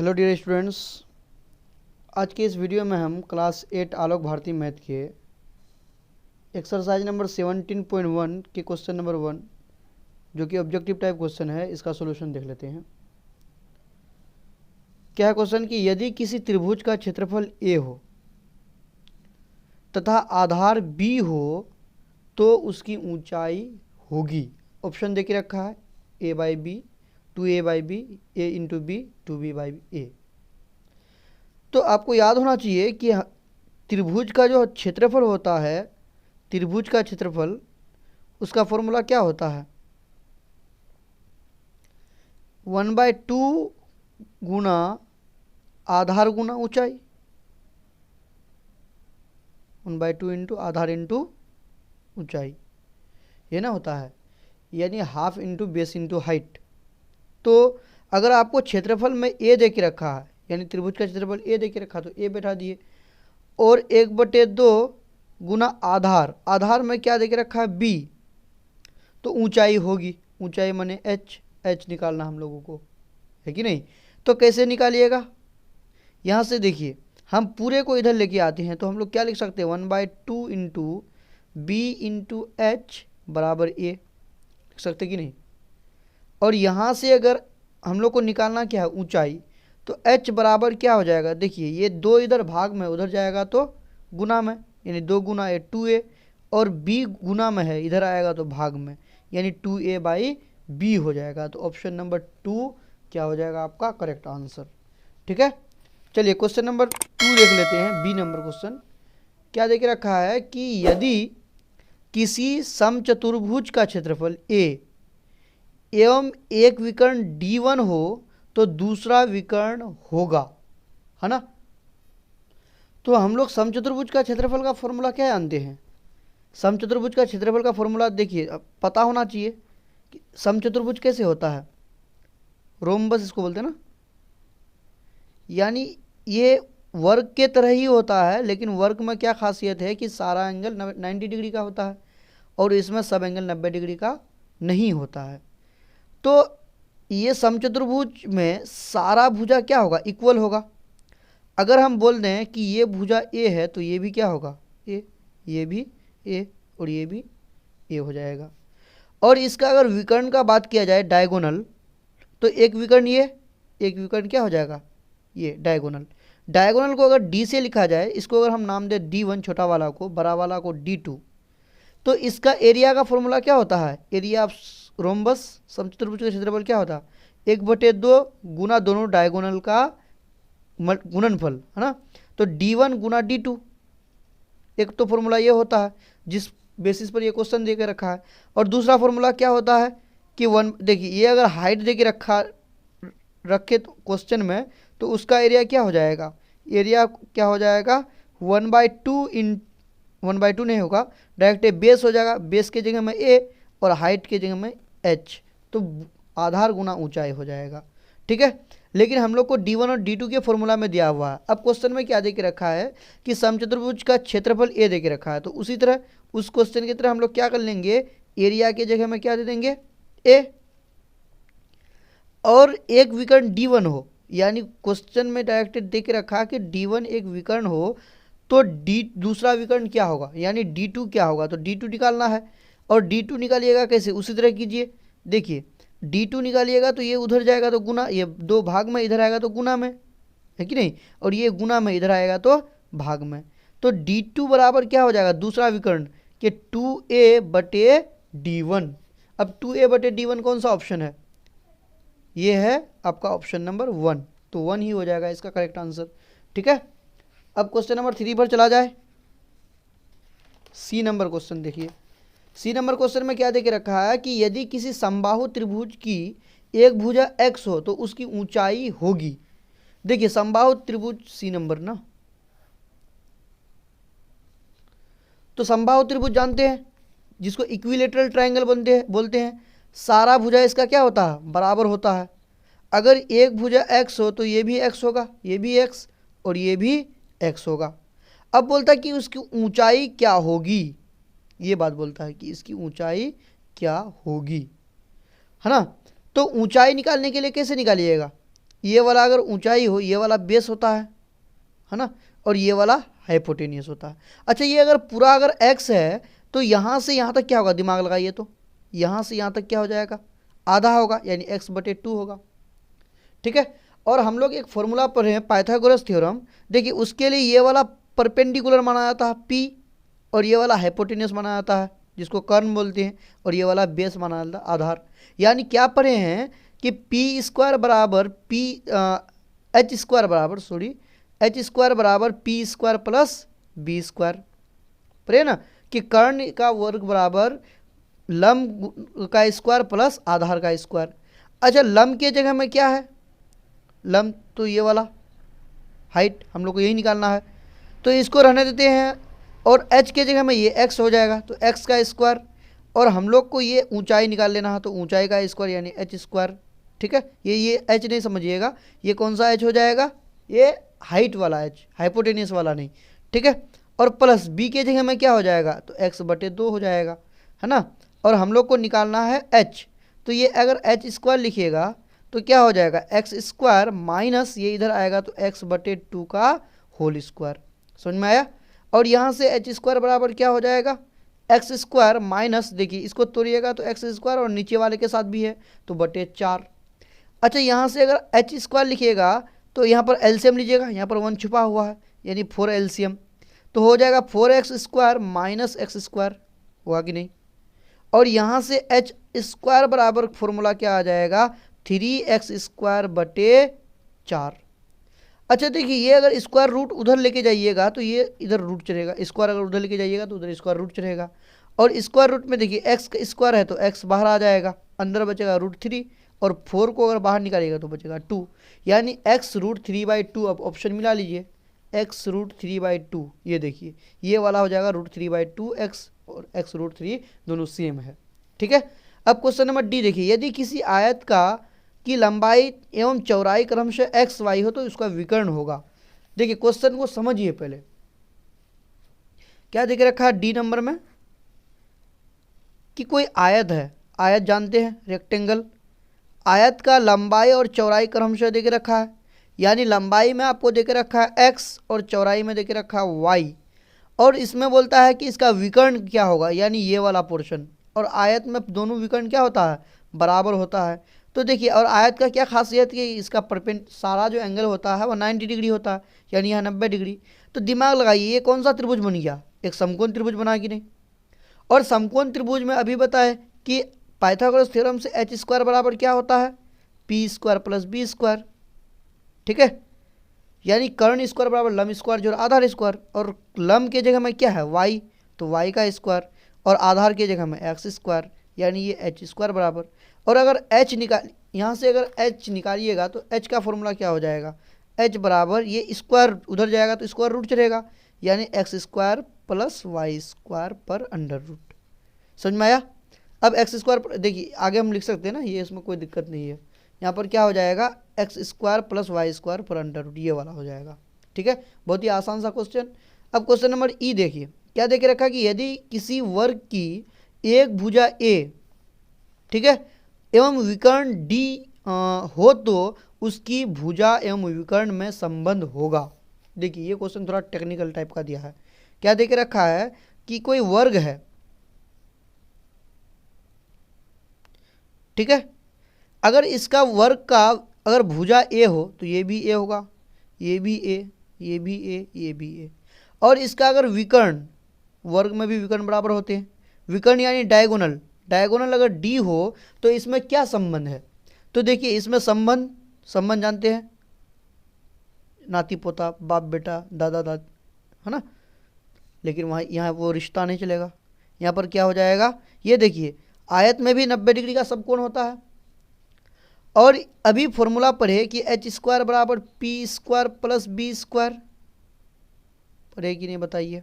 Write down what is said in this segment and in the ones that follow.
Hello dear students, आज के इस वीडियो में हम क्लास 8 आलोक भारती मैथ के एक्सरसाइज नंबर 17.1 के क्वेश्चन नंबर 1 जो कि ऑब्जेक्टिव टाइप क्वेश्चन है, इसका सॉल्यूशन देख लेते हैं। क्या है क्वेश्चन कि यदि किसी त्रिभुज का क्षेत्रफल a हो तथा आधार b हो तो उसकी ऊंचाई होगी। ऑप्शन दे के रखा है a by B, 2a by B, a into B, 2b by a। तो आपको याद होना चाहिए कि त्रिभुज का जो क्षेत्रफल होता है, त्रिभुज का क्षेत्रफल, उसका फॉर्मूला क्या होता है? 1/2 गुना आधार गुना ऊंचाई, 1/2 इंटू आधार इंटू ऊंचाई, ये ना होता है, यानी half into base into height. तो अगर आपको क्षेत्रफल में ए दे के रखा है, यानी त्रिभुज का क्षेत्रफल ए दे के रखा, तो ए बैठा दिए, और 1/2 गुना आधार, आधार में क्या दे के रखा है? बी, तो ऊंचाई होगी, ऊंचाई माने एच, एच निकालना हम लोगों को, है कि नहीं? तो कैसे निकालिएगा? यहाँ से देखिए, हम पूरे को इधर लेके आते हैं, तो हम लोग क्या लिख सकते हैं? 1/2 इंटू बी इंटू एच बराबर ए, लिख सकते कि नहीं? और यहाँ से अगर हम लोग को निकालना क्या है? ऊंचाई, तो h बराबर क्या हो जाएगा? देखिए, ये 2 इधर भाग में, उधर जाएगा तो गुना में, यानी 2 गुना a 2a, और b गुना में है, इधर आएगा तो भाग में, यानी 2a बाई b हो जाएगा। तो ऑप्शन नंबर 2 क्या हो जाएगा आपका करेक्ट आंसर। ठीक है, चलिए क्वेश्चन नंबर 2 देख लेते हैं। बी नंबर क्वेश्चन क्या दे के रखा है कि यदि किसी समचतुर्भुज का क्षेत्रफल a एवं एक विकर्ण d1 हो तो दूसरा विकर्ण होगा, है ना? तो हम लोग समचतुर्भुज का क्षेत्रफल का फॉर्मूला क्या जानते हैं? समचतुर्भुज का क्षेत्रफल का फॉर्मूला देखिए, अब पता होना चाहिए कि समचतुर्भुज कैसे होता है। रोम्बस इसको बोलते हैं ना, यानी ये वर्ग के तरह ही होता है, लेकिन वर्ग में क्या खासियत है कि सारा एंगल 90 डिग्री का होता है और इसमें सब एंगल 90 डिग्री का नहीं होता है। तो ये समचतुर्भुज में सारा भुजा क्या होगा? इक्वल होगा। अगर हम बोल दें कि ये भुजा ए है तो ये भी क्या होगा? ए, ये भी ए, और ये भी ए हो जाएगा। और इसका अगर विकर्ण का बात किया जाए, डायगोनल, तो एक विकर्ण ये, एक विकर्ण क्या हो जाएगा? ये डायगोनल। डायगोनल को अगर डी से लिखा जाए, इसको अगर हम नाम दे d1 छोटा वाला को, बड़ा वाला को d2, तो इसका एरिया का फॉर्मूला क्या होता है? एरिया ऑफ रोम्बस, समचतुर्भुज का क्षेत्रफल क्या होता है? 1/2 गुना दोनों डायगोनल का गुणनफल, है ना? तो d1 गुना d2, एक तो फॉर्मूला ये होता है जिस बेसिस पर ये क्वेश्चन दे के रखा है। और दूसरा फॉर्मूला क्या होता है कि देखिए, ये अगर हाइट दे के रखे तो क्वेश्चन में, तो उसका एरिया क्या हो जाएगा? एरिया क्या हो जाएगा? 1/2 नहीं होगा, डायरेक्ट बेस हो जाएगा, बेस के जगह में a और हाइट के जगह में h, तो आधार गुना ऊंचाई हो जाएगा। ठीक है, लेकिन हम लोग को d1 और d2 के फॉर्मूला में दिया हुआ है। अब क्वेश्चन में क्या दे के रखा है कि समचतुर्भुज का क्षेत्रफल a दे के रखा है, तो उसी तरह उस क्वेश्चन की तरह हम लोग क्या कर लेंगे? एरिया के जगह में क्या दे देंगे? a, और एक विकर्ण d1 हो, यानी क्वेश्चन में डायरेक्ट दे के रखा कि d1 एक विकर्ण हो तो दूसरा विकर्ण क्या होगा, यानी d2 क्या होगा? तो d2 निकालना है। और d2 निकालिएगा कैसे? उसी तरह कीजिए, देखिए d2 निकालिएगा तो ये उधर जाएगा तो गुना, ये 2 भाग में, इधर आएगा तो गुना में, है कि नहीं? और ये गुना में, इधर आएगा तो भाग में। तो d2 बराबर क्या हो जाएगा? दूसरा विकर्ण कि 2a/d1। अब 2a/d1 कौन सा ऑप्शन है? ये है आपका ऑप्शन नंबर 1, तो 1 ही हो जाएगा इसका करेक्ट आंसर। ठीक है, अब क्वेश्चन नंबर 3 पर चला जाए। सी नंबर क्वेश्चन देखिए। सी नंबर क्वेश्चन में क्या दे के रखा है कि यदि किसी समबाहु त्रिभुज की एक भुजा x हो तो उसकी ऊंचाई होगी। देखिए, समबाहु त्रिभुज सी नंबर ना, तो समबाहु त्रिभुज जानते हैं जिसको इक्विलेटरल ट्रायंगल बोलते हैं। सारा भुजा इसका क्या होता है? बराबर होता है। अगर एक भुजा x हो तो ये भी x होगा, ये भी x और ये भी x होगा। अब बोलता है कि उसकी ऊंचाई क्या होगी, ये बात बोलता है कि इसकी ऊंचाई क्या होगी, है ना? तो ऊंचाई निकालने के लिए कैसे निकालिएगा? ये वाला अगर ऊंचाई हो, ये वाला बेस होता है ना, और ये वाला हाइपोटेनियस होता है। अच्छा, ये अगर पूरा अगर x है तो यहाँ से यहाँ तक क्या होगा, दिमाग लगाइए तो यहाँ से यहाँ तक क्या हो जाएगा, आधा होगा, यानी x/2 होगा। ठीक है। और हम लोग एक फॉर्मूला पढ़े हैं पाइथागोरस थ्योरम, देखिए उसके लिए ये वाला परपेंडिकुलर माना जाता है p, और ये वाला हाइपोटेनियस माना जाता है जिसको कर्ण बोलते हैं, और ये वाला बेस माना जाता है, आधार। यानी क्या पढ़े हैं कि p² बराबर h² बराबर p² प्लस b², पढ़े ना, कि कर्ण का वर्ग बराबर लंब का स्क्वायर प्लस आधार का स्क्वायर। अच्छा, लंब के जगह में क्या है, लंब तो ये वाला हाइट, हम लोग को यही निकालना है, तो इसको रहने देते हैं, और h के जगह में ये x हो जाएगा, तो x का स्क्वायर, और हम लोग को ये ऊंचाई निकाल लेना है, तो ऊंचाई का स्क्वायर यानी h²। ठीक है, ये h नहीं समझिएगा, ये कौन सा h हो जाएगा, ये हाइट वाला h, हाइपोटेनियस वाला नहीं। ठीक है, और प्लस b के जगह में क्या हो जाएगा, तो x/2 हो जाएगा, है ना। और हम लोग को निकालना है h, तो ये अगर h² लिखिएगा तो क्या हो जाएगा, x² माइनस ये इधर आएगा तो x/2 का होल स्क्वायर, समझ में आया। और यहाँ से h² बराबर क्या हो जाएगा, x² माइनस, देखिए इसको तोड़िएगा तो x² और नीचे वाले के साथ भी है तो /4। अच्छा, यहाँ से अगर h² लिखिएगा तो यहाँ पर एलसीएम लीजिएगा, यहाँ पर 1 छुपा हुआ है यानी 4 एलसीएम, तो हो जाएगा 4x² माइनस x², हुआ कि नहीं। और यहाँ से h² बराबर फॉर्मूला क्या आ जाएगा, 3x²/4। अच्छा देखिए, ये अगर स्क्वायर रूट उधर लेके जाइएगा तो ये इधर रूट चलेगा, स्क्वायर अगर उधर लेके जाइएगा तो उधर स्क्वायर रूट चलेगा, और स्क्वायर रूट में देखिए x का स्क्वायर है तो x बाहर आ जाएगा, अंदर बचेगा √3, और 4 को अगर बाहर निकालिएगा तो बचेगा 2, यानी x√3/2। अब ऑप्शन मिला लीजिए, x√3/2, ये देखिए ये वाला हो जाएगा √3/2, x और x√3 दोनों सेम है। ठीक है। अब क्वेश्चन नंबर डी देखिए, यदि किसी आयत की लंबाई एवं चौड़ाई क्रमशः एक्स वाई हो तो इसका विकर्ण होगा। देखिए क्वेश्चन को समझिए, पहले क्या देख रखा है डी नंबर में, कि कोई आयत है, आयत जानते हैं रेक्टेंगल, आयत का लंबाई और चौड़ाई क्रमशः देके रखा है, यानी लंबाई में आपको देके रखा है x और चौड़ाई में देके रखा है y, और इसमें बोलता है कि इसका विकर्ण क्या होगा, यानी ये वाला पोर्शन, और आयत में दोनों विकर्ण क्या होता है, बराबर होता है। तो देखिए, और आयत का क्या खासियत कि इसका सारा जो एंगल होता है वो 90 डिग्री होता है, यानी यहाँ 90 डिग्री। तो दिमाग लगाइए, ये कौन सा त्रिभुज बन गया, एक समकोण त्रिभुज बना कि नहीं। और समकोण त्रिभुज में अभी बताए कि पाइथागोरस थ्योरम से h² बराबर क्या होता है, p² प्लस b²। ठीक है, यानी कर्ण स्क्वायर बराबर लंब स्क्वायर जो आधार स्क्वायर, और लंब के जगह में क्या है y, तो y का स्क्वायर, और आधार के जगह में x², यानी ये h² बराबर। और अगर h निकाल, यहाँ से अगर h निकालिएगा तो h का फॉर्मूला क्या हो जाएगा, h बराबर ये स्क्वायर उधर जाएगा तो स्क्वायर रूट चलेगा, यानी x² प्लस y² पर √। समझ में आया। अब x² देखिए आगे हम लिख सकते हैं ना, ये इसमें कोई दिक्कत नहीं है, यहाँ पर क्या हो जाएगा, x² प्लस y² पर √, ये वाला हो जाएगा। ठीक है, बहुत ही आसान सा क्वेश्चन। अब क्वेश्चन नंबर ई देखिए, क्या देख रखा कि यदि किसी वर्ग की एक भुजा a, ठीक है, एवं विकर्ण d हो तो उसकी भुजा एवं विकर्ण में संबंध होगा। देखिए ये क्वेश्चन थोड़ा टेक्निकल टाइप का दिया है। क्या देख रखा है कि कोई वर्ग है, ठीक है, अगर इसका वर्ग का अगर भुजा a हो तो ये भी a होगा, ये भी a, ये भी a, ये भी a, और इसका अगर विकर्ण, वर्ग में भी विकर्ण बराबर होते हैं, विकर्ण यानी डायगोनल, डायगोनल अगर d हो तो इसमें क्या संबंध है, तो देखिए इसमें संबंध जानते हैं, नाती पोता, बाप बेटा, दादा दादी, है ना, लेकिन वहाँ यहाँ वो रिश्ता नहीं चलेगा। यहाँ पर क्या हो जाएगा, ये देखिए आयत में भी 90 डिग्री का समकोण होता है, और अभी फॉर्मूला पढ़े कि h² बराबर p² प्लस b², पढ़े कि नहीं बताइए।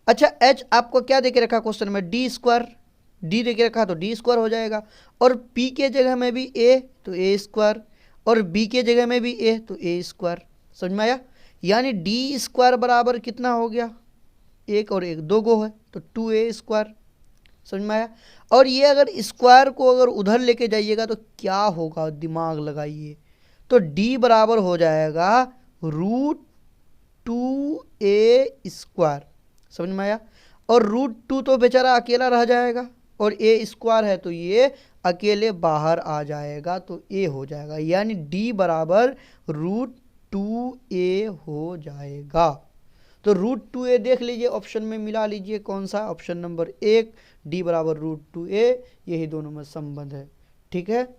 अच्छा, h आपको क्या देके रखा क्वेश्चन में, d², d देके रखा तो d² हो जाएगा, और p के जगह में भी a तो a², और b के जगह में भी a तो a²। समझ में आया, यानी d² बराबर कितना हो गया, 1 और 1 2 गो है तो 2a²। समझ में आया। और ये अगर स्क्वायर को अगर उधर लेके जाइएगा तो क्या होगा, दिमाग लगाइए, तो डी बराबर हो जाएगा √2a²। समझ में आया? और √2 तो बेचारा अकेला रह जाएगा और a² है तो ये अकेले बाहर आ जाएगा, तो a हो जाएगा, यानी d बराबर √2a हो जाएगा। तो √2a देख लीजिए, ऑप्शन में मिला लीजिए कौन सा, ऑप्शन नंबर 1 d बराबर √2a, यही दोनों में संबंध है। ठीक है।